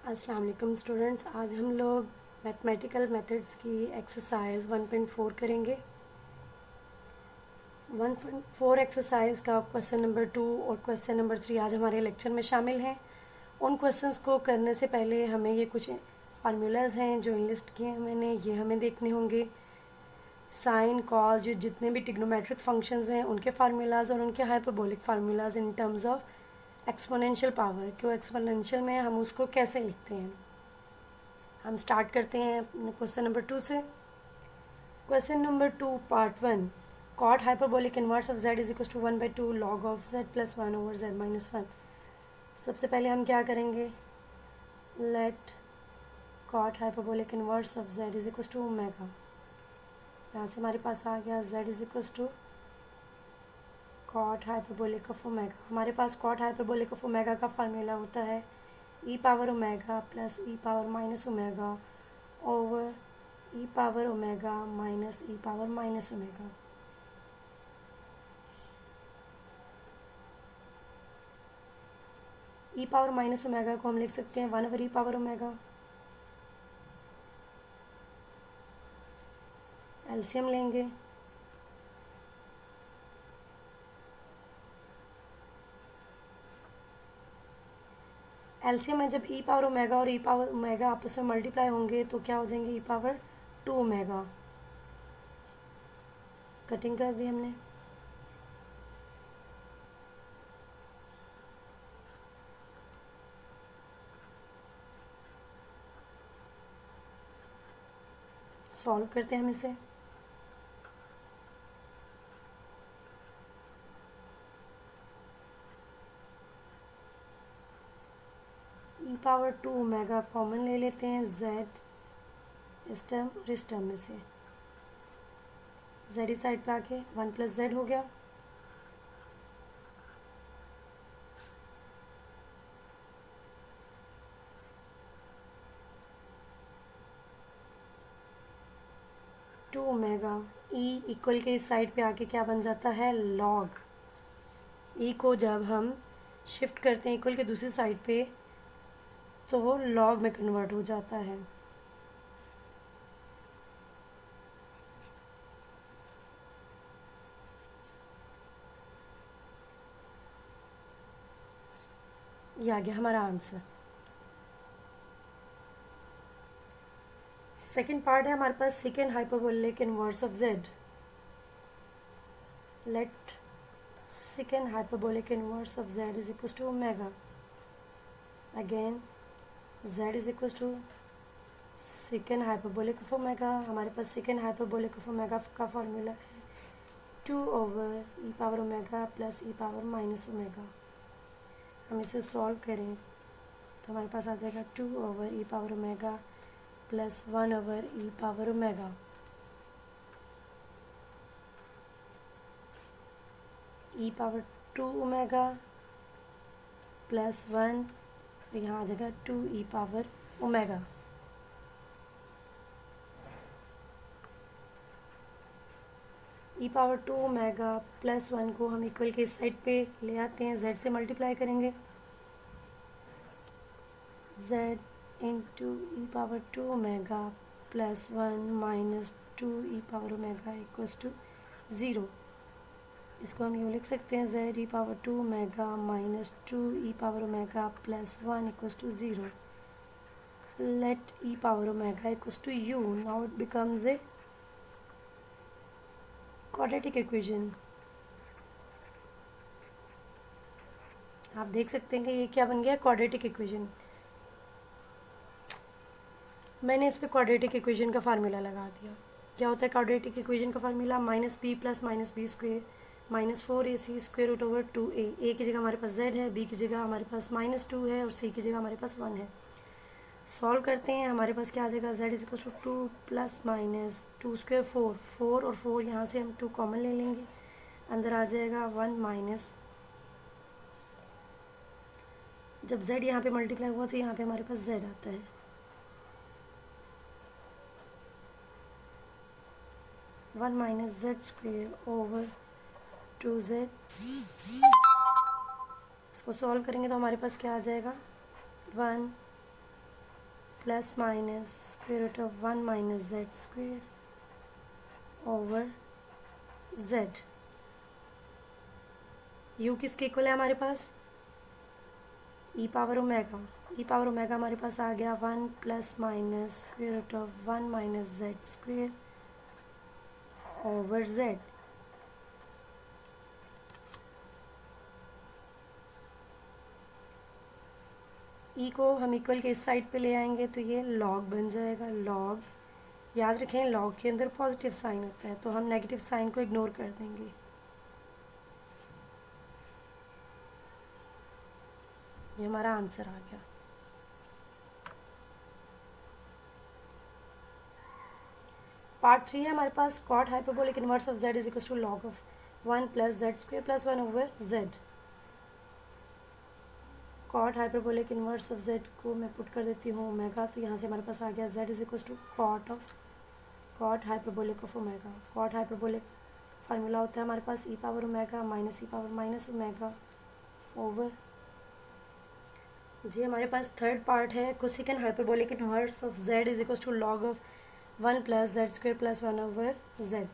अस्सलाम वालेकुम स्टूडेंट्स। आज हम लोग मैथमेटिकल मेथड्स की एक्सरसाइज 1.4 करेंगे। 1.4 एक्सरसाइज का क्वेश्चन नंबर 2 और क्वेश्चन नंबर 3 आज हमारे लेक्चर में शामिल हैं। उन क्वेश्चंस को करने से पहले हमें ये कुछ फार्मूलाज हैं जो लिस्ट किए हैं मैंने, ये हमें देखने होंगे। साइन कॉस जो जितने भी ट्रिग्नोमेट्रिक फंक्शंस हैं उनके फार्मूलाज और उनके hyperbolic formulas in terms of exponential power. क्यों एक्सपोनेंशियल में हम उसको कैसे लिखते हैं। हम स्टार्ट करते हैं क्वेश्चन नंबर 2 से। Question number 2 part 1, cot hyperbolic inverse of z is equal to 1/2 log of z plus 1 over z minus 1। सबसे पहले हम क्या करेंगे, let cot hyperbolic inverse of z is equal to omega. यहाँ से हमारे पास आ गया z is equal to cot hyperbolic of omega. हमारे पास कॉट हाइपरबोलिक ऑफ ओमेगा का फार्मूला होता है ई पावर ओमेगा प्लस ई power minus omega over e power omega minus e power minus omega. E power minus omega को हम लिख सकते हैं 1 over e power omega. LCM लेंगे, एलसीएम में जब ई पावर ओमेगा और ई पावर ओमेगा आपस में मल्टीप्लाई होंगे तो क्या हो जाएंगे, ई पावर 2 ओमेगा। कटिंग कर दी हमने। सॉल्व करते हैं हम इसे। ई पावर 2 ओमेगा कॉमन ले लेते हैं, z इस टर्म और इस टर्म में से z इस साइड पे आके 1 प्लस z हो गया। टू ओमेगा ई इक्वल के इस साइड पे आके क्या बन जाता है, लॉग। ई को जब हम शिफ्ट करते हैं इक्वल के दूसरी साइड पे तो वो लॉग में कन्वर्ट हो जाता है। ये आ गया हमारा आंसर। सेकेंड पार्ट है हमारे पास secant hyperbolic inverse of z। Let secant hyperbolic inverse of z is equals to omega. Again z is equals to secant hyperbolic of omega। हमारे पास secant hyperbolic of omega का formula है 2 over e power omega plus e power minus omega. हम इसे solve करें तो हमारे पास आ जाएगा 2 over e power omega plus 1 over e power omega. E power 2 omega plus 1, यहाँ आ जाएगा 2 ई power omega. E power 2 omega plus 1 को हम इक्वल के इस साइड पे ले आते हैं, z से मल्टीप्लाई करेंगे। z into e power 2 omega plus 1 minus 2 E power omega equals to 0। इसको हम यूँ लिख सकते हैं z e power 2 omega minus 2 E power omega plus 1 equals to 0। Let e power omega equals to u। Now it becomes a quadratic equation. आप देख सकते हैं कि ये क्या बन गया, क्वाड्रेटिक इक्वेशन। मैंने इस पर क्वाड्रेटिक इक्वेशन का फार्मूला लगा दिया। क्या होता है क्वाड्रेटिक इक्वेशन का formula, minus b plus minus b square minus 4ac square root over 2a। A की जगह हमारे पास z है, बी की जगह हमारे पास -2 है और सी की जगह हमारे पास 1 है। सॉल्व करते हैं, हमारे पास क्या आ जाएगा, z is equal to 2 plus minus 2 square 4 और 4 यहाँ से हम 2 कॉमन ले लेंगे, अंदर आ जाएगा 1 माइनस। जब z यहाँ पे मल्टीप्लाई हुआ तो यहाँ पे हमारे पास z आता है। One minus Z square over 2z। इसको सॉल्व करेंगे तो हमारे पास क्या आ जाएगा, 1 plus minus square root of 1 minus Z square over Z. U किसके इक्वल है हमारे पास? ई power omega. E power omega हमारे पास आ गया 1 plus minus square root of 1 minus Z square over Z. E को हम इक्वल के इस साइड पे ले आएंगे तो ये लॉग बन जाएगा। लॉग, याद रखें लॉग के अंदर पॉजिटिव साइन होता है, तो हम नेगेटिव साइन को इग्नोर कर देंगे। ये हमारा आंसर आ गया। पार्ट 3 है हमारे पास cot hyperbolic inverse of Z is equal to log of 1 plus Z square plus 1 over Z. Cot hyperbolic inverse of Z को मैं पुट कर देती हूँ ओमेगा, तो यहाँ से हमारे पास आ गया z is equal to cot hyperbolic of omega. Cot hyperbolic formula होता है हमारे पास ई power omega minus e power minus omega over. जी हमारे पास थर्ड पार्ट है cosecant hyperbolic inverse of Z is equal to log of 1 plus Z square plus 1 over z.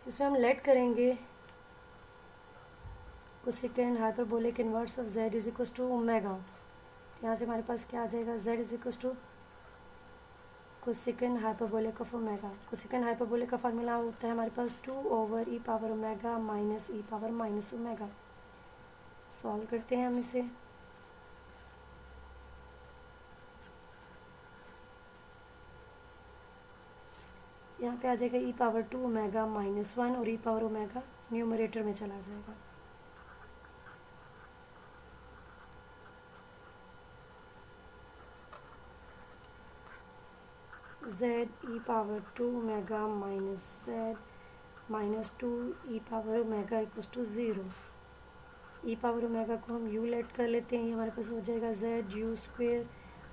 इसमें हम लेट करेंगे cosecant hyperbolic inverse of Z is equal to omega. यहाँ से हमारे पास क्या आ जाएगा? Z is equal to cosecant hyperbolic of omega. Cosecant hyperbolic का फार्मूला होता है हमारे पास 2 over e power omega minus e power minus omega. Solve करते हैं हम इसे। यहाँ पे आ जाएगा ई पावर 2 ओमेगा माइनस 1 और ई पावर ओमेगा न्यूमरेटर में चला जाएगा। Z e power 2 omega minus z minus 2 E power omega equals to 0। E power omega को हम यू लेट कर लेते हैं, ये हमारे पास हो जाएगा z u square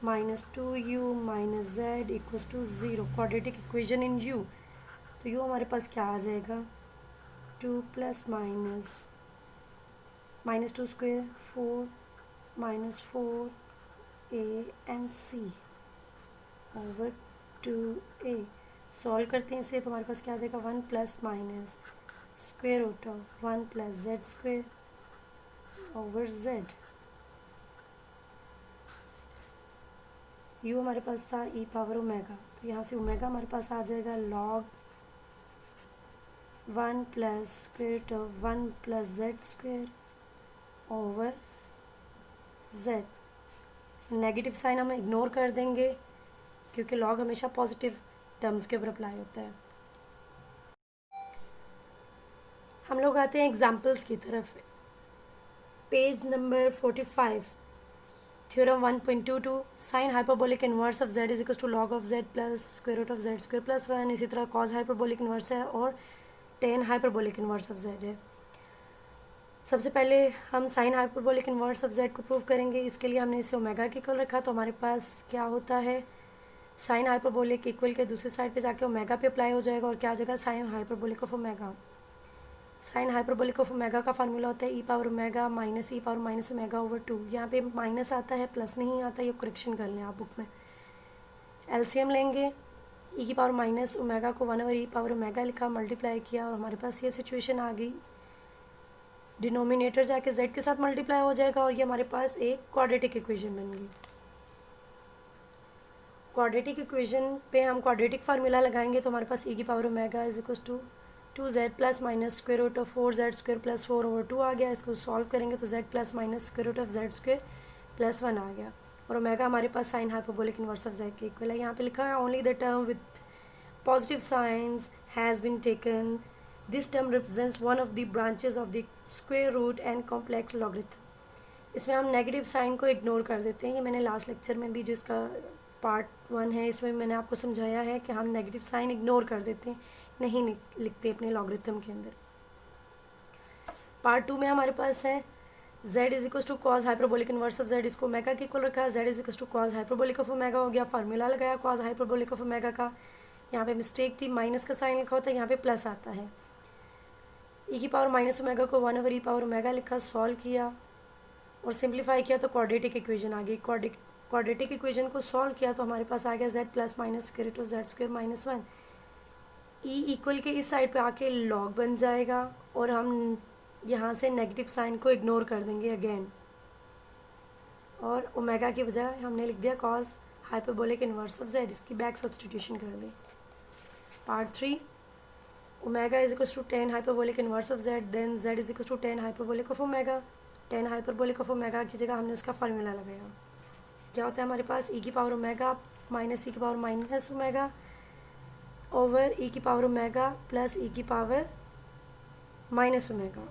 minus 2u minus z equals to 0। Quadratic equation in u, तो यू हमारे पास क्या आ जाएगा? 2 plus minus 2 square 4 minus 4a and c over 2a। Solve करते हैं इसे, तो हमारे पास क्या आ जाएगा? 1 plus minus square root of 1 plus z square over Z. U हमारे पास था ई पावर ओमेगा, तो यहाँ से ओमेगा हमारे पास आ जाएगा log 1 plus square root of 1 plus z square over z. Negative sign हम इग्नोर कर देंगे क्योंकि लॉग हमेशा पॉजिटिव टर्म्स के ऊपर अप्लाई होता है। हम लोग आते हैं एग्जाम्पल्स की तरफ। Page number 45, theorem 1.22 sine hyperbolic inverse of Z is equal to log of z plus square root of z square plus 1। इसी तरह कॉज हाइपरबोलिक इनवर्स है और tan hyperbolic inverse of z है। सबसे पहले हम sine hyperbolic inverse of Z को prove करेंगे। इसके लिए हमने इसे ओमेगा के इक्वल रखा, तो हमारे पास क्या होता है? साइन हाइपरबोलिक इक्वल के दूसरी साइड पे जाके ओमेगा पे अप्लाई हो जाएगा और क्या आ जाएगा? Sine hyperbolic of omega. Sine hyperbolic of omega का फार्मूला होता है e power omega minus e power minus omega over 2। यहाँ पे माइनस आता है, प्लस नहीं आता, ये करेक्शन कर लें आप बुक में। एलसीएम लेंगे, ई की पावर माइनस ओमेगा को 1 ओवर ई पावर ओमेगा लिखा, मल्टीप्लाई किया और हमारे पास ये सिचुएशन आ गई। डिनोमिनेटर जाके जेड के साथ मल्टीप्लाई हो जाएगा और ये हमारे पास एक क्वाड्रेटिक इक्वेशन बन गई। क्वाड्रेटिक इक्वेशन पे हम क्वाड्रेटिक फार्मूला लगाएंगे, तो हमारे पास ई की power omega is equal to 2z plus minus square root of 4z square plus 4 over 2 आ गया। इसको सॉल्व करेंगे तो z plus minus square root of z square plus 1 आ गया और ओमेगा हमारे पास sine hyperbolic inverse of z के इक्वल है। यहाँ पे लिखा है only the term with positive signs has been taken. This term represents one of the branches of the square root and complex logarithm. इसमें हम नेगेटिव साइन को ignore कर देते हैं। ये मैंने लास्ट लेक्चर में भी, जो इसका पार्ट 1 है, इसमें मैंने आपको समझाया है कि हम नेगेटिव साइन इग्नोर कर देते हैं, नहीं लिखते अपने लॉगरिथम के अंदर। पार्ट 2 में हमारे पास है z is equal to cos hyperbolic inverse of z। इसको ओमेगा के इक्वल रखा है, z is equal to cos hyperbolic of omega हो गया। फार्मूला लगाया कॉज हाइपरबोलिक ऑफ ओमेगा का, यहाँ पे मिस्टेक थी, माइनस का साइन लिखा होता है, यहाँ पे प्लस आता है। ई की पावर माइनस ओमेगा को 1 ओवर ई पावर ओमेगा लिखा, सॉल्व किया और सिंप्लीफाई किया तो क्वाड्रेटिक इक्वेशन आ गई। क्वाड्रेटिक इक्वेशन को सॉल्व किया तो हमारे पास आ गया z plus minus square root of z square minus 1। E equal के इस साइड पे आके लॉग बन जाएगा और हम यहाँ से नेगेटिव साइन को इग्नोर कर देंगे अगेन, और ओमेगा की बजाय हमने लिख दिया cos hyperbolic inverse of z. इसकी बैक सब्सटीट्यूशन कर दी। Part 3, omega is equal to tan hyperbolic inverse of z, then z is equal to tan hyperbolic of omega. Tan hyperbolic of omega की जगह हमने उसका फार्मूला लगाया। क्या होता है हमारे पास ई की पावर ओमेगा माइनस ई की पावर माइनस ओमेगा ओवर ई की पावर ओमेगा प्लस ई की पावर माइनस ओमेगा।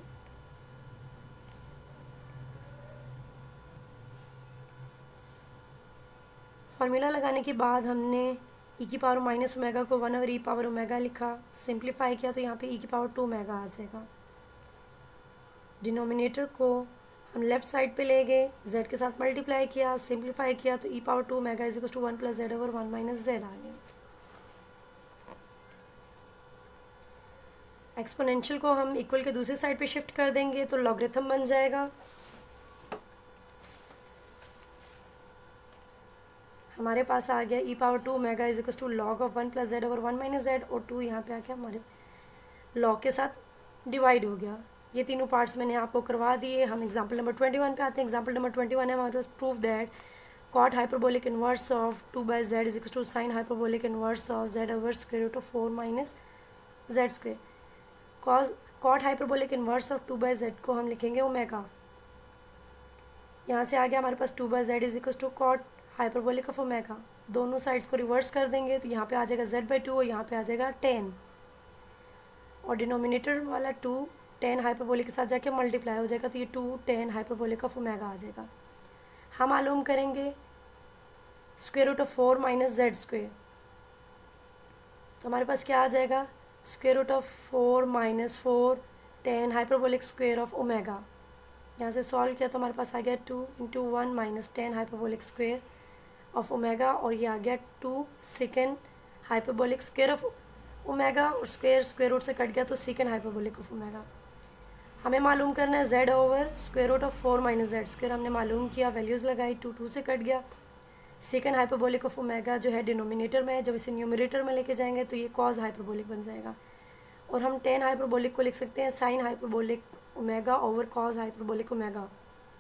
फार्मूला लगाने के बाद हमने ई की पावर माइनस ओमेगा को 1 ओवर ई पावर ओमेगा लिखा, सिंप्लीफाई किया तो यहाँ पे ई की पावर 2 ओमेगा आ जाएगा। डिनोमिनेटर को हम लेफ्ट साइड पे ले गए, z के साथ मल्टीप्लाई किया, सिंप्लीफाई किया तो e power 2 omega is equal to 1 plus z over 1 minus z आ गया। एक्सपोनेंशियल को हम इक्वल के दूसरी साइड पे शिफ्ट कर देंगे तो लॉगरिथम बन जाएगा। हमारे पास आ गया e power 2 omega is equal to log of 1 plus z over 1 minus z, और 2 यहाँ पे आके हमारे लॉग के साथ डिवाइड हो गया। ये तीनों पार्ट्स मैंने आपको करवा दिए। हम एग्जांपल नंबर 21 पे आते हैं। एग्जांपल नंबर 21 है हमारे पास, prove that cot hyperbolic inverse of 2 by z is equal to sine hyperbolic inverse of z over square root of 4 minus Z square. Cot hyperbolic inverse of 2 by z को हम लिखेंगे omega. यहाँ से आ गया हमारे पास 2 by z is equal to cot hyperbolic of omega. दोनों साइड्स को रिवर्स कर देंगे तो यहाँ पे आ जाएगा z बाई 2 और यहाँ पे आ जाएगा 10, और डिनोमिनेटर वाला 2 10 हाइपरबोलिक के साथ जाके मल्टीप्लाई हो जाएगा तो ये 2 10 हाइपरबोलिक ऑफ ओमेगा आ जाएगा। हम मालूम करेंगे square root of 4 minus Z square, तो हमारे पास क्या आ जाएगा square root of 4 minus 4 10 hyperbolic square of omega. यहाँ से सॉल्व किया तो हमारे पास आ गया 2 into 1 minus 10 hyperbolic square of omega, और ये आ गया 2 second hyperbolic square of omega, और स्क्वायर रूट से कट गया तो सेकेंड हाइपरबोलिक ऑफ ओमेगा। हमें मालूम करना है z over square root of 4 minus Z square. हमने मालूम किया, वैल्यूज़ लगाई, 2 से कट गया। सेकेंड हाइपरबोलिक ऑफ ओमेगा जो है डिनोमिनेटर में है, जब इसे न्यूमरेटर में लेके जाएंगे तो ये कॉज हाइपरबोलिक बन जाएगा, और हम 10 हाइपरबोलिक को लिख सकते हैं sine hyperbolic omega over cos hyperbolic omega.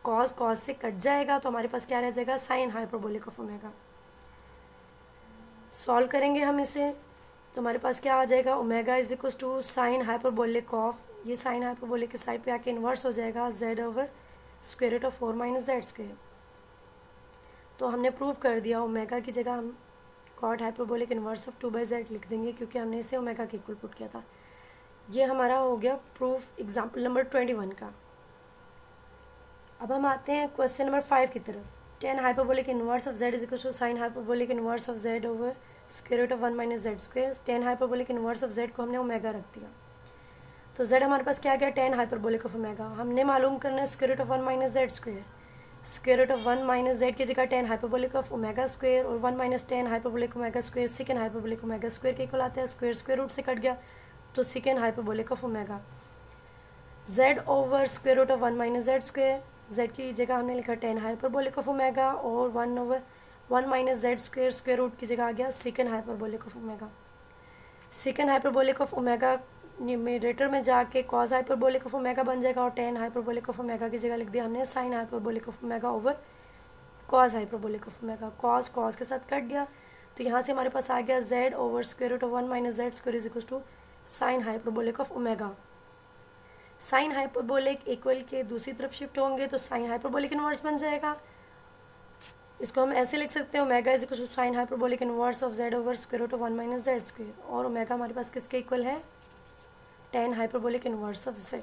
Cos से कट जाएगा तो हमारे पास क्या रह जाएगा sine hyperbolic of omega. Solve करेंगे हम इसे तो हमारे पास क्या आ जाएगा omega is equal to sine hyperbolic of, ये साइन हाइपरबोलिक के साइड पे आके इन्वर्स हो जाएगा z over square root of 4 minus Z square. तो हमने प्रूव कर दिया ओमेगा की जगह हम cot hyperbolic inverse of 2 by z लिख देंगे क्योंकि हमने इसे ओमेगा के इक्वल पुट किया था। ये हमारा हो गया प्रूफ एग्जाम्पल नंबर 21 का। अब हम आते हैं क्वेश्चन नंबर 5 की तरफ। 10 hyperbolic inverse of z is equal to sine hyperbolic inverse of z over square root of 1 minus Z square. 10 hyperbolic inverse of z को हमने ओमेगा रख दिया, तो z हमारे पास क्या गया 10 हाइपरबोलिक ऑफ ओमेगा। हमने मालूम करना है square root of 1 minus Z square. Square root of 1 minus z की जगह 10 हाइपरबोलिक ऑफ ओमेगा स्क्वायर, और 1 minus 10 hyperbolic omega square second hyperbolic omega square के इक्वल आता है। स्क्वायर रूट से कट गया तो second hyperbolic of omega. z over square root of 1 minus Z square, z की जगह हमने लिखा 10 हाइपरबोलिक ऑफ ओमेगा, और 1 over 1 minus Z square square root की जगह आ गया second hyperbolic of omega. Second hyperbolic of omega numerator में जाके कॉस हाइपरबोलिक ऑफ ओमेगा बन जाएगा, और 10 हाइपरबोलिक ऑफ ओमेगा की जगह लिख दिया हमने sign hyperbolic of omega over cos hyperbolic of omega. Cos के साथ कट गया तो यहाँ से हमारे पास आ गया z over square root of 1 minus Z square is equal to sine hyperbolic of omega. Sine hyperbolic equal के दूसरी तरफ शिफ्ट होंगे तो साइन हाइपरबोलिक इनवर्स बन जाएगा। इसको हम ऐसे लिख सकते हैं omega is equal to sine hyperbolic inverse of z over square root of 1 minus Z square, और ओमेगा हमारे पास किसके इक्वल है 10 हाइपरबोलिक इनवर्स ऑफ z।